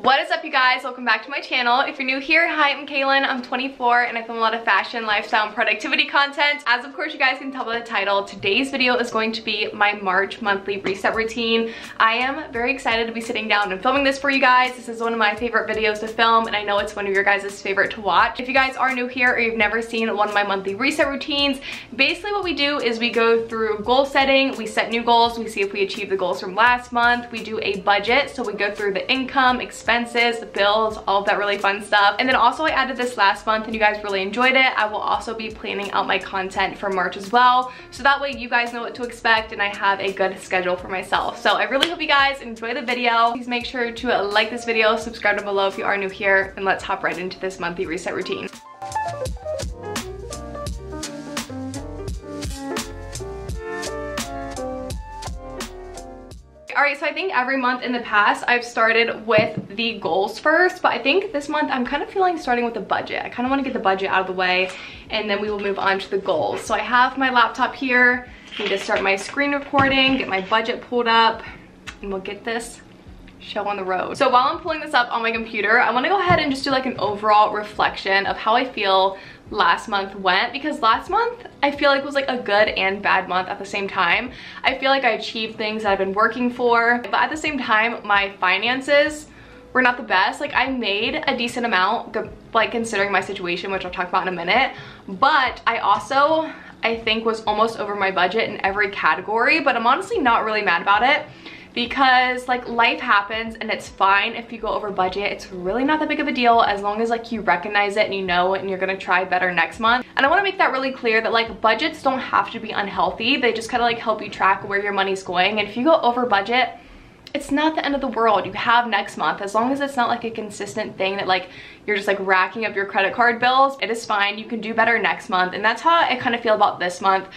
What is up, you guys? Welcome back to my channel. If you're new here, hi, I'm Kaylan. I'm 24 and I film a lot of fashion, lifestyle, and productivity content. As of course you guys can tell by the title, today's video is going to be my March monthly reset routine. I am very excited to be sitting down and filming this for you guys. This is one of my favorite videos to film and I know it's one of your guys' favorite to watch. If you guys are new here or you've never seen one of my monthly reset routines, basically what we do is we go through goal setting, we set new goals, we see if we achieve the goals from last month, we do a budget, so we go through the income, expenses, the bills, all of that really fun stuff. And then also I added this last month and you guys really enjoyed it. I will also be planning out my content for March as well, so that way you guys know what to expect and I have a good schedule for myself. So I really hope you guys enjoy the video. Please make sure to like this video, subscribe down below if you are new here, and let's hop right into this monthly reset routine. Alright, so I think every month in the past I've started with the goals first, but I think this month I'm kind of feeling starting with the budget. I kind of want to get the budget out of the way and then we will move on to the goals. So I have my laptop here, I need to start my screen recording, get my budget pulled up, and we'll get this show on the road. So while I'm pulling this up on my computer, I want to go ahead and just do like an overall reflection of how I feel last month went, because last month I feel like was like a good and bad month at the same time. I feel like I achieved things that I've been working for, but at the same time my finances were not the best. Like I made a decent amount, like considering my situation, which I'll talk about in a minute, but I also I think was almost over my budget in every category. But I'm honestly not really mad about it, because like life happens and it's fine if you go over budget. It's really not that big of a deal as long as like you recognize it and you know it and you're gonna try better next month. And I want to make that really clear that like budgets don't have to be unhealthy. They just kind of like help you track where your money's going, and if you go over budget, it's not the end of the world. You have next month, as long as it's not like a consistent thing that like you're just like racking up your credit card bills. It is fine. You can do better next month, and that's how I kind of feel about this month.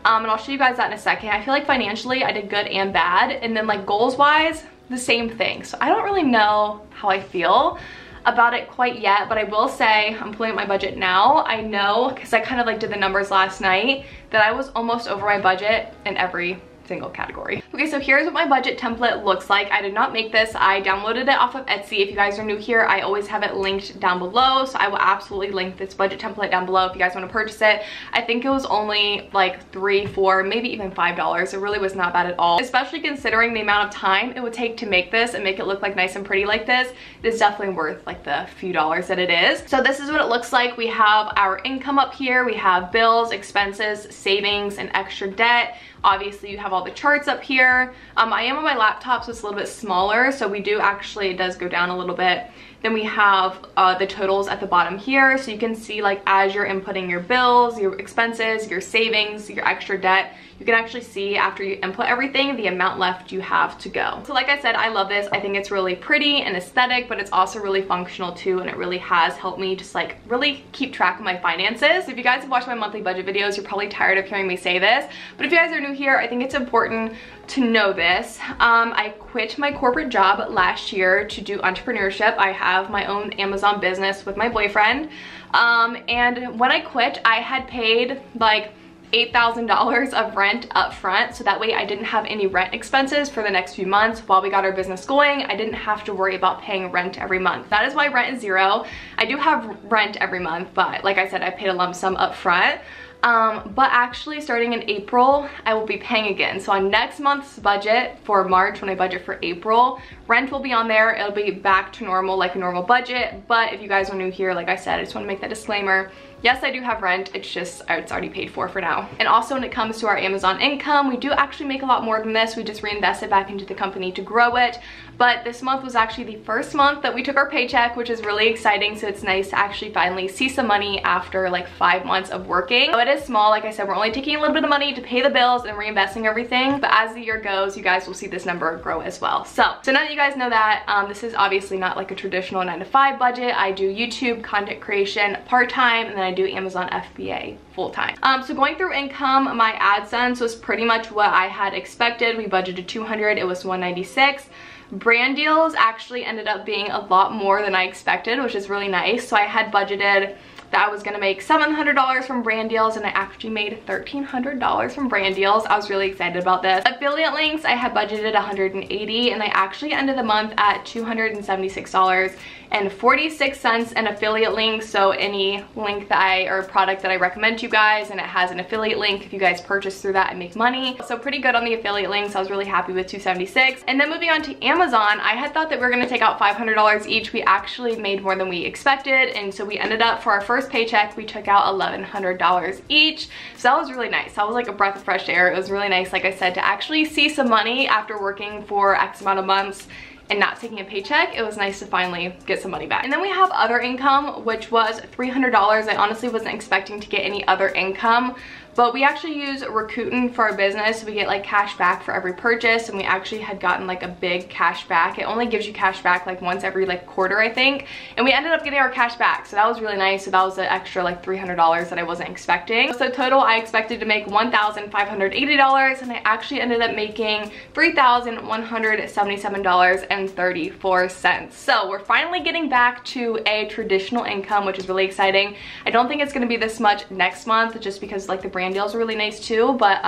And I'll show you guys that in a second. I feel like financially I did good and bad, and then like goals wise, the same thing. So I don't really know how I feel about it quite yet, but I will say I'm pulling up my budget now. I know, because I kind of like did the numbers last night, that I was almost over my budget in every single category. Okay, so here's what my budget template looks like. I did not make this. I downloaded it off of Etsy. If you guys are new here, I always have it linked down below, so I will absolutely link this budget template down below if you guys want to purchase it. I think it was only like $3, $4, maybe even $5. It really was not bad at all, especially considering the amount of time it would take to make this and make it look like nice and pretty like this. It's definitely worth like the few dollars that it is. So this is what it looks like. We have our income up here, we have bills, expenses, savings, and extra debt. Obviously you have all the charts up here. I am on my laptop, so it's a little bit smaller, so we do actually, it does go down a little bit. Then we have the totals at the bottom here, so you can see like as you're inputting your bills, your expenses, your savings, your extra debt, you can actually see after you input everything the amount left you have to go. So like I said, I love this. I think it's really pretty and aesthetic, but it's also really functional too, and it really has helped me just like really keep track of my finances. If you guys have watched my monthly budget videos, you're probably tired of hearing me say this, but if you guys are new here, I think it's important to know this. I quit my corporate job last year to do entrepreneurship. I have my own Amazon business with my boyfriend, and when I quit, I had paid like $8,000 of rent up front, so that way I didn't have any rent expenses for the next few months while we got our business going. I didn't have to worry about paying rent every month. That is why rent is zero. I do have rent every month, but like I said, I paid a lump sum up front. But actually starting in April, I will be paying again. So on next month's budget for March, when I budget for April, rent will be on there. It'll be back to normal, like a normal budget. But if you guys are new here, like I said, I just want to make that disclaimer. Yes, I do have rent, it's just, it's already paid for now. And also when it comes to our Amazon income, we do actually make a lot more than this. We just reinvest it back into the company to grow it. But this month was actually the first month that we took our paycheck, which is really exciting. So it's nice to actually finally see some money after like 5 months of working. So it is small, like I said, we're only taking a little bit of money to pay the bills and reinvesting everything. But as the year goes, you guys will see this number grow as well. So now that you guys know that, this is obviously not like a traditional 9-to-5 budget. I do YouTube content creation part-time, and then I do Amazon FBA full-time. So going through income, my AdSense was pretty much what I had expected. We budgeted 200, it was 196. Brand deals actually ended up being a lot more than I expected, which is really nice. So I had budgeted that I was gonna make $700 from brand deals, and I actually made $1,300 from brand deals. I was really excited about this. Affiliate links, I had budgeted $180, and I actually ended the month at $276.46 an affiliate link. So any link that or product that I recommend to you guys and it has an affiliate link, if you guys purchase through that, I make money. So pretty good on the affiliate links. I was really happy with $276. And then moving on to Amazon, I had thought that we were gonna take out $500 each. We actually made more than we expected, and so we ended up, for our first paycheck, we took out $1,100 each. So that was really nice. That was like a breath of fresh air. It was really nice, like I said, to actually see some money after working for X amount of months and not taking a paycheck. It was nice to finally get some money back. And then we have other income, which was $300. I honestly wasn't expecting to get any other income, but we actually use Rakuten for our business. We get like cash back for every purchase, and we actually had gotten like a big cash back. It only gives you cash back like once every like quarter, I think, and we ended up getting our cash back, so that was really nice. So that was an extra like $300 that I wasn't expecting. So total, I expected to make $1,580, and I actually ended up making $3,177.34. So we're finally getting back to a traditional income, which is really exciting. I don't think it's gonna be this much next month, just because like the brand deals are really nice too, but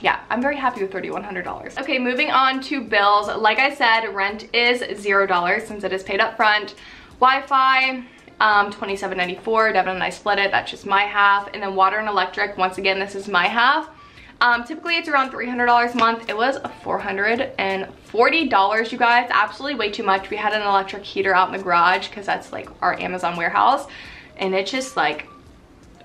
yeah, I'm very happy with $3,100. Okay, moving on to bills. Like I said, rent is $0 since it is paid up front. Wi-Fi, $27.94. Devin and I split it. That's just my half. And then water and electric, once again, this is my half. Typically it's around $300 a month. It was $440, you guys. Absolutely way too much. We had an electric heater out in the garage because that's like our Amazon warehouse, and it just like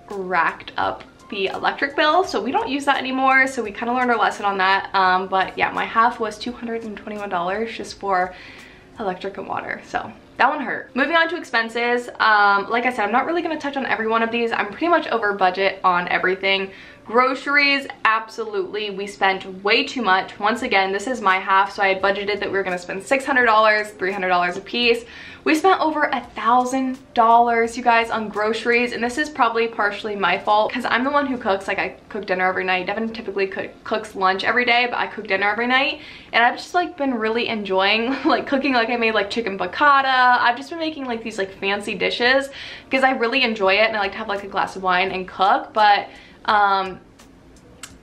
racked up the electric bill, so we don't use that anymore. So we kind of learned our lesson on that. But yeah, my half was $221 just for electric and water, so that one hurt. Moving on to expenses, like I said, I'm not really going to touch on every one of these. I'm pretty much over budget on everything. Groceries, absolutely, we spent way too much. Once again, this is my half, so I had budgeted that we were going to spend $600, $300 a piece. We spent over $1,000, you guys, on groceries, and this is probably partially my fault because I'm the one who cooks. Like, I cook dinner every night. Devin typically cooks lunch every day, but I cook dinner every night, and I've just like been really enjoying like cooking. Like, I made like chicken piccata. I've just been making like these like fancy dishes because I really enjoy it, and I like to have like a glass of wine and cook. But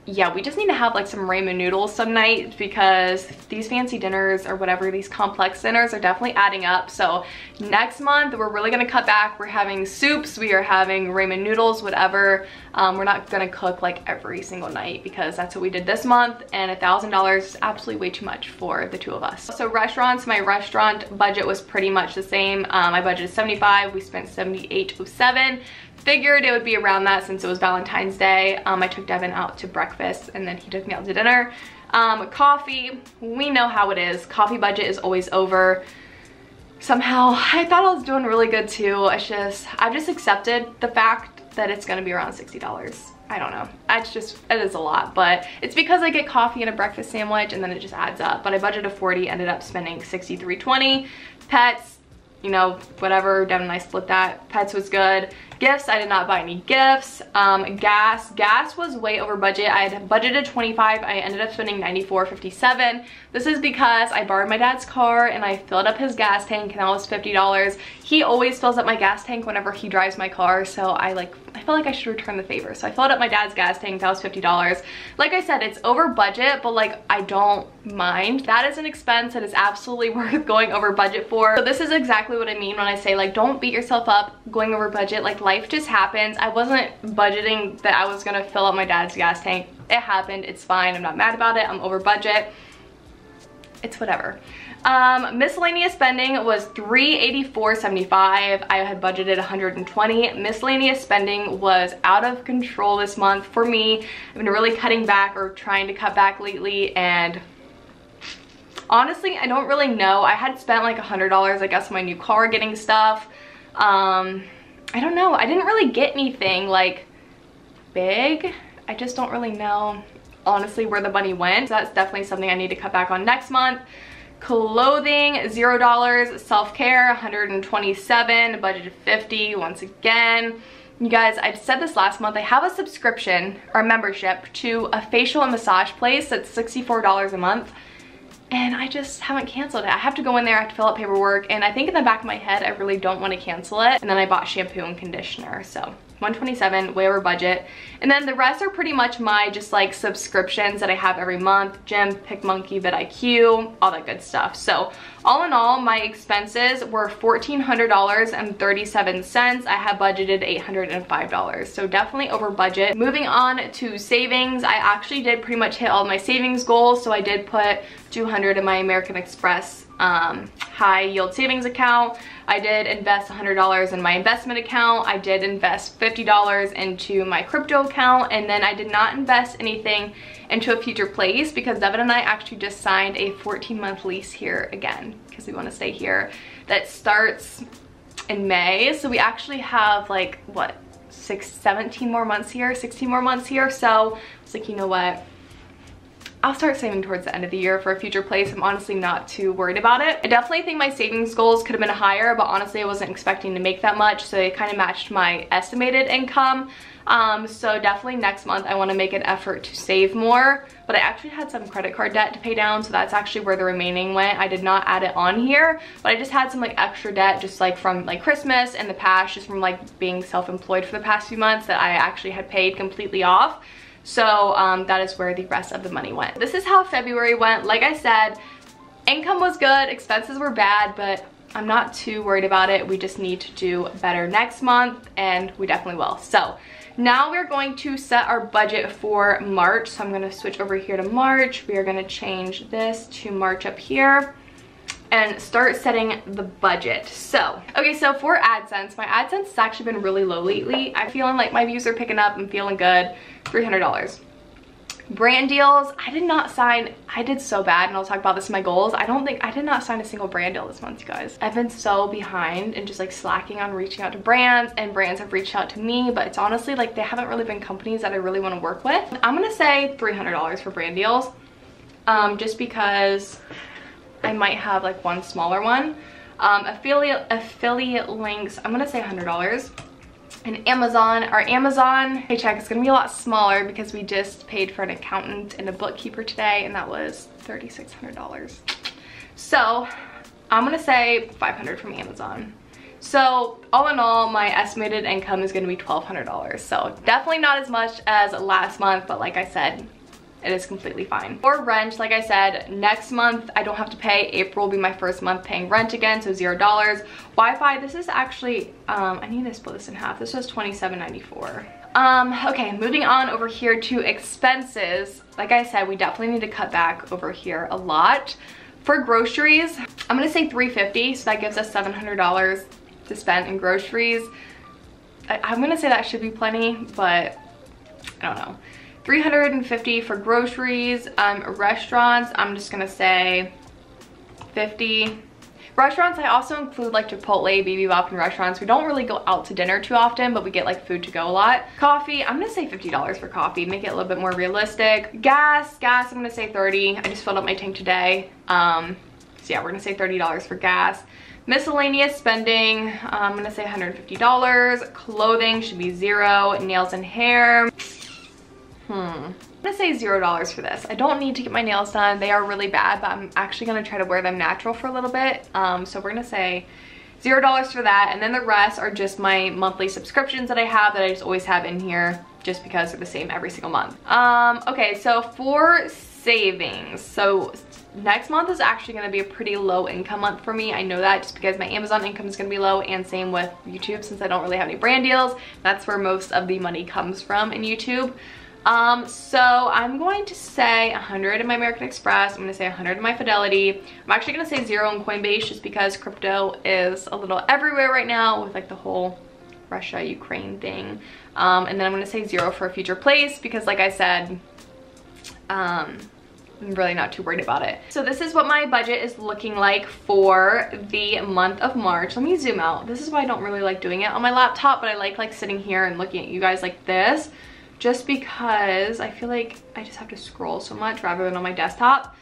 yeah, we just need to have like some ramen noodles some night because these fancy dinners or whatever, these complex dinners are definitely adding up. So next month we're really gonna cut back. We're having soups, we are having ramen noodles, whatever. We're not gonna cook like every single night because that's what we did this month, and $1,000 is absolutely way too much for the two of us. So restaurants, my restaurant budget was pretty much the same. I budgeted $75, we spent $78.07. Figured it would be around that since it was Valentine's Day. I took Devin out to breakfast and then he took me out to dinner. Coffee, we know how it is. Coffee budget is always over. Somehow, I thought I was doing really good too. I've just accepted the fact that it's gonna be around $60. I don't know. It is a lot, but it's because I get coffee and a breakfast sandwich and then it just adds up. But I budgeted $40, ended up spending $63.20. Pets, you know, whatever, Devin and I split that. Pets was good. Gifts, I did not buy any gifts. Gas was way over budget. I had budgeted $25, I ended up spending $94.57. This is because I borrowed my dad's car and I filled up his gas tank, and that was $50. He always fills up my gas tank whenever he drives my car, so I feel like I should return the favor. So I filled up my dad's gas tank, that was $50. Like I said, it's over budget, but like I don't mind. That is an expense that is absolutely worth going over budget for. So this is exactly what I mean when I say like don't beat yourself up going over budget. Like, life just happens. I wasn't budgeting that I was gonna fill up my dad's gas tank. It happened, it's fine, I'm not mad about it. I'm over budget, it's whatever. Miscellaneous spending was $384.75. I had budgeted $120. Miscellaneous spending was out of control this month for me. I've been really cutting back or trying to cut back lately, and honestly, I don't really know. I had spent like $100, I guess, on my new car getting stuff. I don't know. I didn't really get anything like big. I just don't really know, honestly, where the money went. So that's definitely something I need to cut back on next month. Clothing, $0. Self-care, $127. Budgeted $50 once again. You guys, I said this last month, I have a subscription or a membership to a facial and massage place that's $64 a month. and I just haven't canceled it. I have to go in there, I have to fill out paperwork, and I think in the back of my head, I really don't want to cancel it. And then I bought shampoo and conditioner, so $127, way over budget. And then the rest are pretty much my just like subscriptions that I have every month. Gym, PicMonkey, vidIQ, all that good stuff. So all in all, my expenses were $1,400.37. I have budgeted $805, so definitely over budget. Moving on to savings, I actually did pretty much hit all my savings goals. So I did put $200 in my American Express high yield savings account. I did invest $100 in my investment account. I did invest $50 into my crypto account, and then I did not invest anything into a future place because Devin and I actually just signed a 14-month lease here again because we want to stay here. That starts in May, so we actually have like what, 17 more months here, 16 more months here. So I was like, you know what, I'll start saving towards the end of the year for a future place. I'm honestly not too worried about it. I definitely think my savings goals could have been higher, but honestly I wasn't expecting to make that much, so it kind of matched my estimated income. So definitely next month I want to make an effort to save more, but I actually had some credit card debt to pay down, so that's actually where the remaining went. I did not add it on here, but I just had some like extra debt just like from like Christmas and the past, just from like being self-employed for the past few months that I actually had paid completely off. So that is where the rest of the money went. This is how February went. Like I said, income was good, expenses were bad, but I'm not too worried about it. We just need to do better next month, and we definitely will. So now we're going to set our budget for March. So I'm going to switch over here to March. We are going to change this to March up here and start setting the budget. So, okay, so for AdSense, my AdSense has actually been really low lately. I'm feeling like my views are picking up. I'm feeling good. $300. Brand deals, I did not sign. I did so bad, and I'll talk about this in my goals. I did not sign a single brand deal this month, you guys. I've been so behind and just like slacking on reaching out to brands, and brands have reached out to me, but it's honestly like they haven't really been companies that I really want to work with. I'm gonna say $300 for brand deals, just because I might have like one smaller one. Affiliate links, I'm gonna say $100. And Amazon, our Amazon paycheck is gonna be a lot smaller because we just paid for an accountant and a bookkeeper today, and that was $3,600. So I'm gonna say $500 from Amazon. So all in all, my estimated income is gonna be $1,200. So definitely not as much as last month, but like I said, it is completely fine. For rent, like I said, next month I don't have to pay. April will be my first month paying rent again, so $0. Wi-Fi, this is actually, I need to split this in half. This was $27.94. Okay, moving on over here to expenses. Like I said, we definitely need to cut back over here a lot. For groceries, I'm gonna say $350, so that gives us $700 to spend in groceries. I'm gonna say that should be plenty, but I don't know. $350 for groceries. Restaurants, I'm just gonna say $50. Restaurants, I also include like Chipotle, BB Bop, and restaurants. We don't really go out to dinner too often, but we get like food to go a lot. Coffee, I'm gonna say $50 for coffee, make it a little bit more realistic. Gas, I'm gonna say $30. I just filled up my tank today. So yeah, we're gonna say $30 for gas. Miscellaneous spending, I'm gonna say $150. Clothing should be $0. Nails and hair, I'm gonna say $0 for this. I don't need to get my nails done. They are really bad, but I'm actually gonna try to wear them natural for a little bit. So we're gonna say $0 for that. And then the rest are just my monthly subscriptions that I have that I just always have in here just because they're the same every single month. Okay, so for savings, so next month is actually gonna be a pretty low income month for me. I know that just because my Amazon income is gonna be low, and same with YouTube since I don't really have any brand deals. That's where most of the money comes from in YouTube. So I'm going to say 100 in my American Express. I'm going to say 100 in my Fidelity. I'm actually going to say 0 in Coinbase just because crypto is a little everywhere right now with like the whole Russia-Ukraine thing. And then I'm going to say 0 for a future place because like I said, I'm really not too worried about it. So this is what my budget is looking like for the month of March. Let me zoom out. This is why I don't really like doing it on my laptop, but I like sitting here and looking at you guys like this, just because I feel like I just have to scroll so much rather than on my desktop.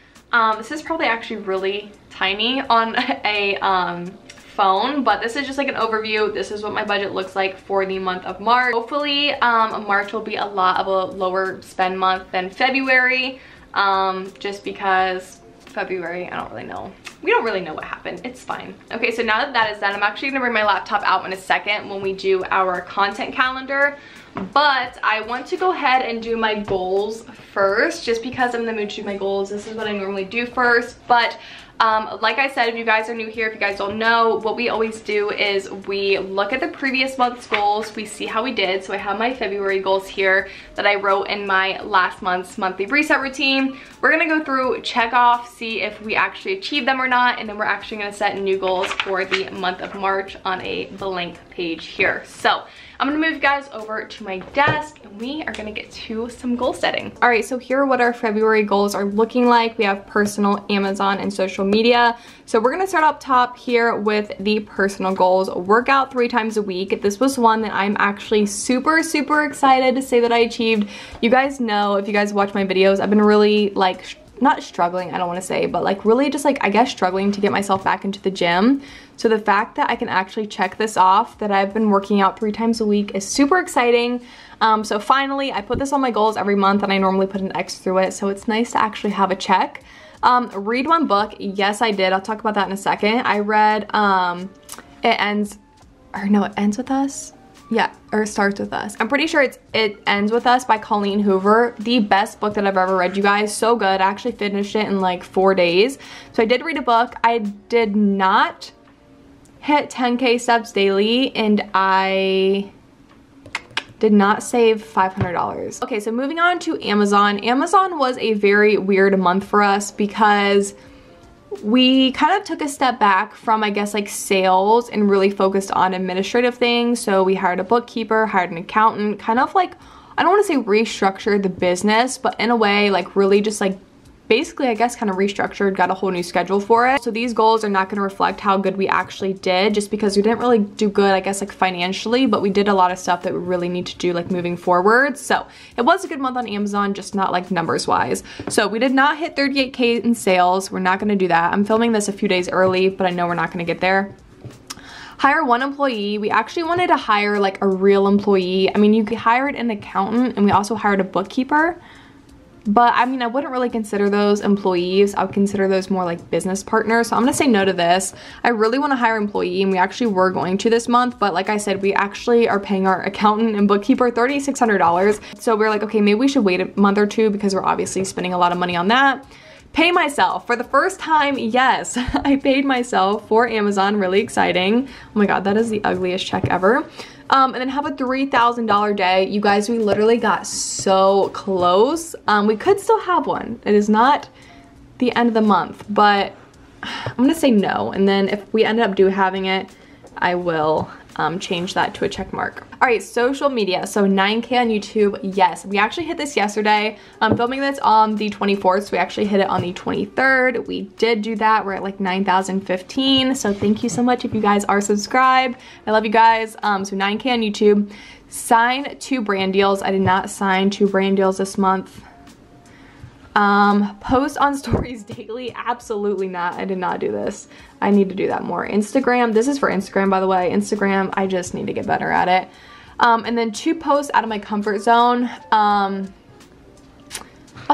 This is probably actually really tiny on a phone, but this is just like an overview. This is what my budget looks like for the month of March. Hopefully March will be a lot of a lower spend month than February, just because February. I don't really know. We don't really know what happened. It's fine. Okay, so now that that is done, I'm actually gonna bring my laptop out in a second when we do our content calendar. But I want to go ahead and do my goals first, just because I'm in the mood to do my goals. This is what I normally do first. But like I said, if you guys are new here, if you guys don't know, what we always do is we look at the previous month's goals, we see how we did. So I have my February goals here that I wrote in my last month's monthly reset routine. We're gonna go through, check off, see if we actually achieved them or not, and then we're actually gonna set new goals for the month of March on a blank page here. So I'm gonna move you guys over to my desk and we are gonna get to some goal setting. All right, so here are what our February goals are looking like. We have personal, Amazon, and social media. So we're gonna start up top here with the personal goals. Work out 3 times a week. This was one that I'm actually super excited to say that I achieved. You guys know, if you guys watch my videos, I've been really like, not struggling, I don't want to say, but like really just like, I guess, struggling to get myself back into the gym. So the fact that I can actually check this off, that I've been working out 3 times a week, is super exciting. So finally, I put this on my goals every month and I normally put an X through it. So it's nice to actually have a check. Read 1 book. Yes, I did. I'll talk about that in a second. I read, It Ends With Us. Yeah, or Starts With Us. I'm pretty sure It Ends With Us by Colleen Hoover. The best book that I've ever read, you guys. So good. I actually finished it in like 4 days. So I did read a book. I did not hit 10K steps daily, and I did not save $500. Okay, so moving on to Amazon. Amazon was a very weird month for us because we kind of took a step back from, I guess, like sales and really focused on administrative things. So we hired a bookkeeper, hired an accountant, kind of like, I don't want to say restructured the business, but in a way like really just like basically, I guess, kind of restructured, got a whole new schedule for it. So these goals are not going to reflect how good we actually did, just because we didn't really do good, I guess, like financially, but we did a lot of stuff that we really need to do like moving forward. So it was a good month on Amazon, just not like numbers wise. So we did not hit 38K in sales. We're not going to do that. I'm filming this a few days early, but I know we're not going to get there. Hire 1 employee. We actually wanted to hire like a real employee. I mean, you hired an accountant and we also hired a bookkeeper. But I mean, I wouldn't really consider those employees. I would consider those more like business partners. So I'm gonna say no to this. I really wanna hire an employee, and we actually were going to this month, but like I said, we actually are paying our accountant and bookkeeper $3,600. So we're like, okay, maybe we should wait a month or 2 because we're obviously spending a lot of money on that. Pay myself for the first time. Yes, I paid myself for Amazon. Really exciting. Oh my God, that is the ugliest check ever. And then have a $3,000 day. You guys, we literally got so close. We could still have one. It is not the end of the month, but I'm gonna say no. And then if we end up having it, I will change that to a check mark. All right, social media. So 9K on YouTube. Yes, we actually hit this yesterday. I'm filming this on the 24th, so we actually hit it on the 23rd. We did do that. We're at like 9,015. So thank you so much if you guys are subscribed. I love you guys. So 9K on YouTube. Sign 2 brand deals. I did not sign 2 brand deals this month. Post on stories daily. Absolutely not. I did not do this. I need to do that more. Instagram. This is for Instagram, by the way. Instagram, I just need to get better at it. And then 2 posts out of my comfort zone. I'll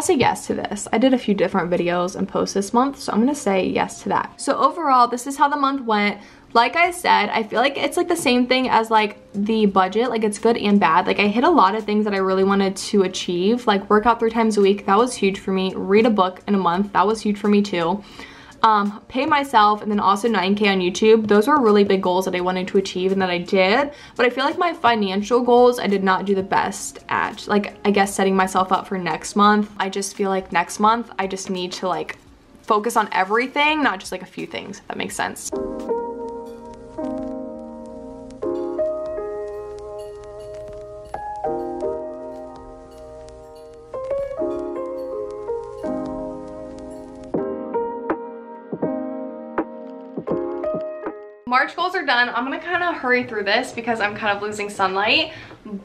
say yes to this. I did a few different videos and posts this month, so I'm gonna say yes to that. So overall, this is how the month went. Like I said, I feel like it's like the same thing as like the budget. Like it's good and bad. Like I hit a lot of things that I really wanted to achieve. Like work out 3 times a week. That was huge for me. Read a book in a month. That was huge for me too. Pay myself, and then also 9K on YouTube. Those were really big goals that I wanted to achieve and that I did. But I feel like my financial goals, I did not do the best at. Like, I guess setting myself up for next month. I just feel like next month, I just need to like focus on everything, not just like a few things, if that makes sense. March goals are done. I'm gonna kind of hurry through this because I'm kind of losing sunlight,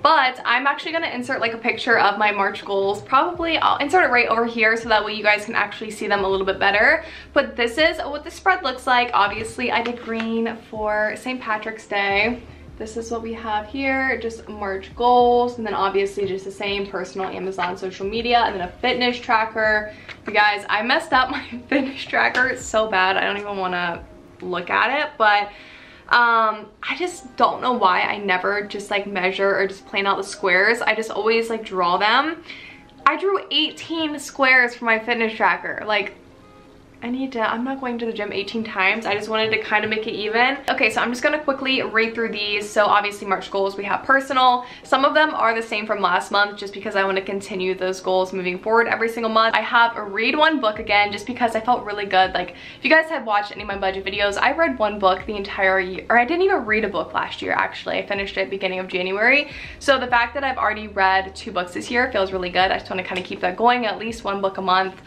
but I'm actually gonna insert like a picture of my March goals. Probably I'll insert it right over here so that way you guys can actually see them a little bit better. But this is what the spread looks like. Obviously I did green for St. Patrick's Day. this is what we have here, just March goals, and then obviously just the same personal, Amazon, social media, and then a fitness tracker. You guys, I messed up my fitness tracker. It's so bad. I don't even want to look at it, but I just don't know why I never just like measure or just plan out the squares. I just always like draw them. I drew 18 squares for my fitness tracker. Like, I'm not going to the gym 18 times. I just wanted to kind of make it even. Okay, so I'm just gonna quickly read through these. So obviously March goals, we have personal. Some of them are the same from last month just because I want to continue those goals moving forward every single month. I have a read one book again just because I felt really good. Like, if you guys had watched any of my budget videos, I read one book the entire year, or I didn't even read a book last year actually. I finished it beginning of January. So the fact that I've already read 2 books this year feels really good. I just want to kind of keep that going, at least 1 book a month.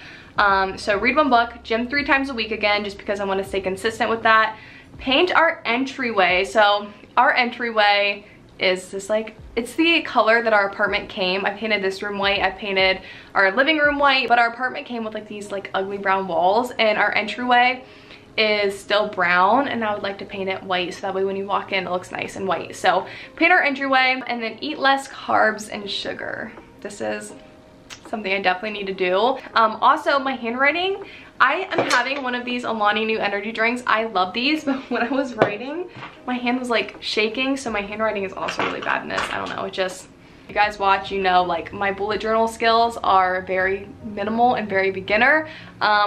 So read 1 book, gym 3 times a week again, just because I want to stay consistent with that. Paint our entryway. So our entryway is this, like, it's the color that our apartment came. I painted this room white, I painted our living room white, but our apartment came with like these like ugly brown walls, and our entryway is still brown, and I would like to paint it white so that way when you walk in it looks nice and white. So paint our entryway, and then eat less carbs and sugar. This is something I definitely need to do. Also, my handwriting, I am having one of these Alani New Energy drinks. I love these, but when I was writing, my hand was like shaking, so my handwriting is also really bad in this. I don't know, it just, you guys watch, you know, like my bullet journal skills are very minimal and very beginner.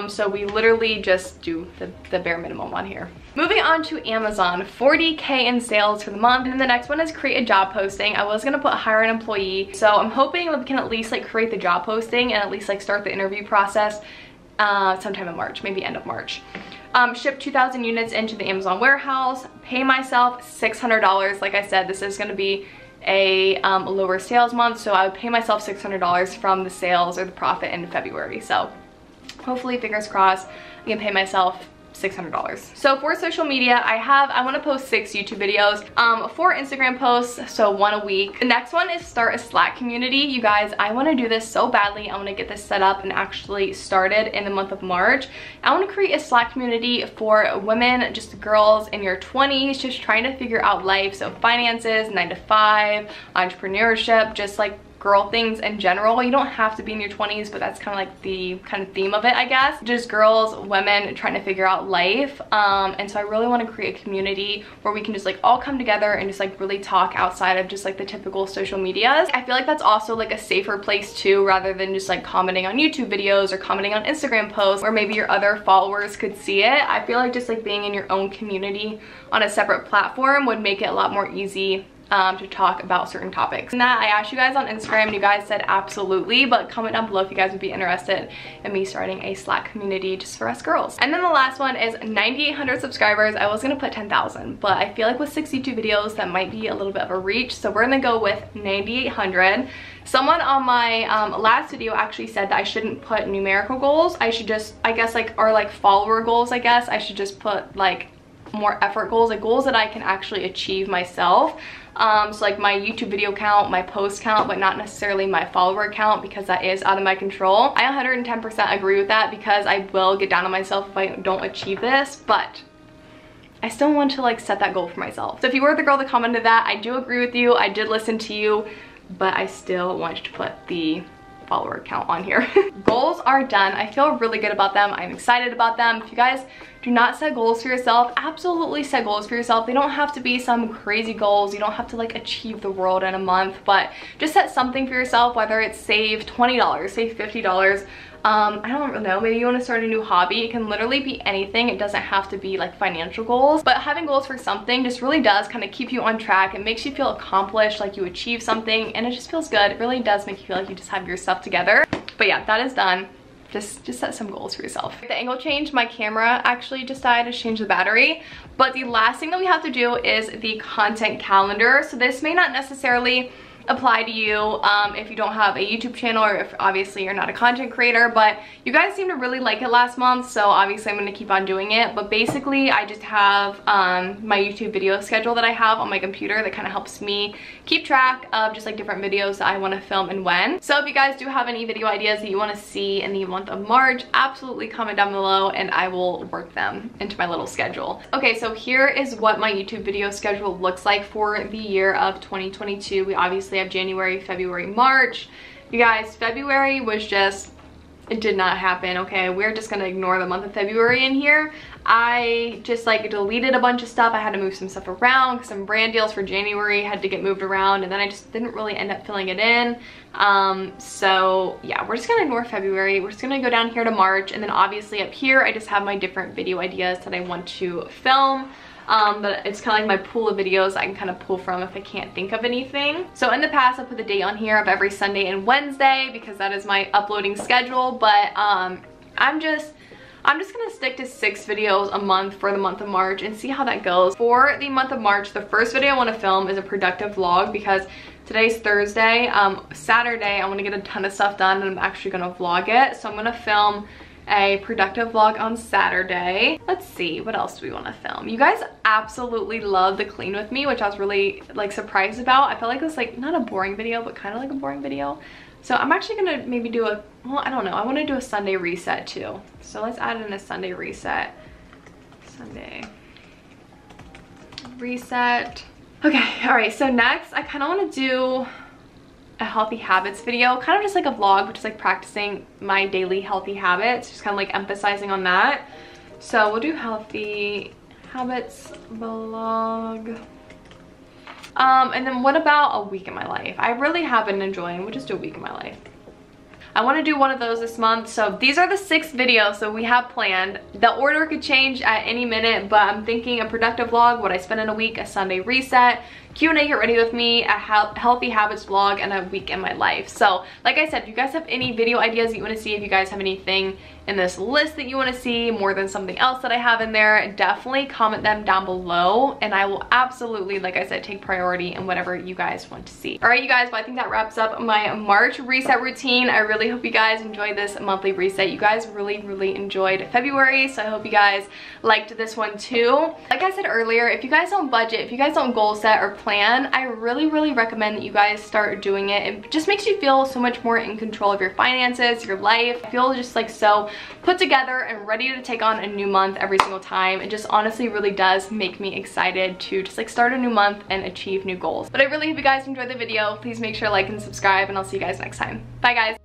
So we literally just do the bare minimum on here. Moving on to Amazon, 40K in sales for the month. And then the next one is create a job posting. I was gonna put hire an employee. So I'm hoping that we can at least like create the job posting and at least like start the interview process sometime in March, maybe end of March. Ship 2,000 units into the Amazon warehouse, pay myself $600. Like I said, this is gonna be a lower sales month, so I would pay myself $600 from the sales or the profit in February. So hopefully, fingers crossed, I can pay myself $600. So for social media, I want to post 6 YouTube videos, 4 Instagram posts, so 1 a week. The next one is start a Slack community. You guys, I want to do this so badly. I want to get this set up and actually started in the month of March. I want to create a Slack community for women, just girls in your 20s, just trying to figure out life. So finances, 9 to 5, entrepreneurship, just like girl things in general. You don't have to be in your 20s, but that's kind of like the kind of theme of it, I guess. Just girls, women trying to figure out life. And so I really want to create a community where we can just like all come together and just like really talk outside of just like the typical social medias. I feel like that's also like a safer place too, rather than just like commenting on YouTube videos or commenting on Instagram posts where maybe your other followers could see it. I feel like just like being in your own community on a separate platform would make it a lot more easy to talk about certain topics. And that I asked you guys on Instagram and you guys said absolutely, but comment down below if you guys would be interested in me starting a Slack community just for us girls. And then the last one is 9,800 subscribers. I was gonna put 10,000, but I feel like with 62 videos that might be a little bit of a reach, so we're gonna go with 9,800. Someone on my last video actually said that I shouldn't put numerical goals. I should just, I guess, like, or like follower goals, I guess. I should just put like more effort goals, like goals that I can actually achieve myself. So like my YouTube video count, my post count, but not necessarily my follower count, because that is out of my control. I 110% agree with that, because I will get down on myself if I don't achieve this, but I still want to like set that goal for myself. So if you were the girl that commented that, I do agree with you. I did listen to you, but I still want to put the follower count on here. Goals are done. I feel really good about them. I'm excited about them. If you guys do not set goals for yourself, absolutely set goals for yourself. They don't have to be some crazy goals. You don't have to like achieve the world in a month, but just set something for yourself, whether it's save $20, save $50. I don't know, maybe you want to start a new hobby. It can literally be anything. It doesn't have to be like financial goals, but having goals for something just really does kind of keep you on track. It makes you feel accomplished, like you achieve something, and it just feels good. It really does make you feel like you just have your stuff together. But yeah, that is done. Just set some goals for yourself. The angle change, my camera actually just died. I changed the battery. But the last thing that we have to do is the content calendar. So this may not necessarily apply to you if you don't have a YouTube channel or if obviously you're not a content creator, but you guys seem to really like it last month, so obviously I'm going to keep on doing it. But basically I just have my YouTube video schedule that I have on my computer that kind of helps me keep track of just like different videos that I want to film and when. So if you guys do have any video ideas that you want to see in the month of March, absolutely comment down below and I will work them into my little schedule. Okay, so here is what my YouTube video schedule looks like for the year of 2022. We obviously have January, February, March. You guys, February was just, it did not happen. Okay, we're just gonna ignore the month of February in here. I just like deleted a bunch of stuff. I had to move some stuff around because some brand deals for January had to get moved around, and then I just didn't really end up filling it in. So yeah, we're just gonna ignore February. We're just gonna go down here to March, and then obviously up here I just have my different video ideas that I want to film. But it's kind of like my pool of videos I can kind of pull from if I can't think of anything. So in the past I put the date on here of every Sunday and Wednesday because that is my uploading schedule, but I'm just gonna stick to 6 videos a month for the month of March and see how that goes. For the month of March, the first video I want to film is a productive vlog because today's Thursday. Saturday I want to get a ton of stuff done and I'm actually gonna vlog it. So I'm gonna film a productive vlog on Saturday. Let's see, what else do we want to film? You guys absolutely love the clean with me, which I was really like surprised about. I felt like it was like not a boring video, but kind of like a boring video. So I'm actually gonna maybe do a, well, I don't know, I want to do a Sunday reset too. So let's add in a Sunday reset. Sunday reset. Okay, all right, so next I kind of want to do a healthy habits video, kind of just like a vlog, but just like practicing my daily healthy habits, just kind of like emphasizing on that. So we'll do healthy habits vlog. And then what about a week in my life? I really have been enjoying, we'll just do a week in my life. I want to do one of those this month. So these are the 6 videos that we have planned. The order could change at any minute, but I'm thinking a productive vlog, what I spend in a week, a Sunday reset, Q&A, get ready with me, a healthy habits vlog, and a week in my life. So like I said, if you guys have any video ideas that you want to see, if you guys have anything in this list that you want to see more than something else that I have in there, definitely comment them down below and I will absolutely, like I said, take priority in whatever you guys want to see. All right, you guys, well, I think that wraps up my March reset routine. I really hope you guys enjoyed this monthly reset. You guys really enjoyed February, so I hope you guys liked this one too. Like I said earlier, if you guys don't budget, if you guys don't goal set or plan, I really recommend that you guys start doing it. It just makes you feel so much more in control of your finances, your life. I feel just like so put together and ready to take on a new month every single time. It just honestly really does make me excited to just like start a new month and achieve new goals. But I really hope you guys enjoyed the video. Please make sure to like and subscribe, and I'll see you guys next time. Bye guys.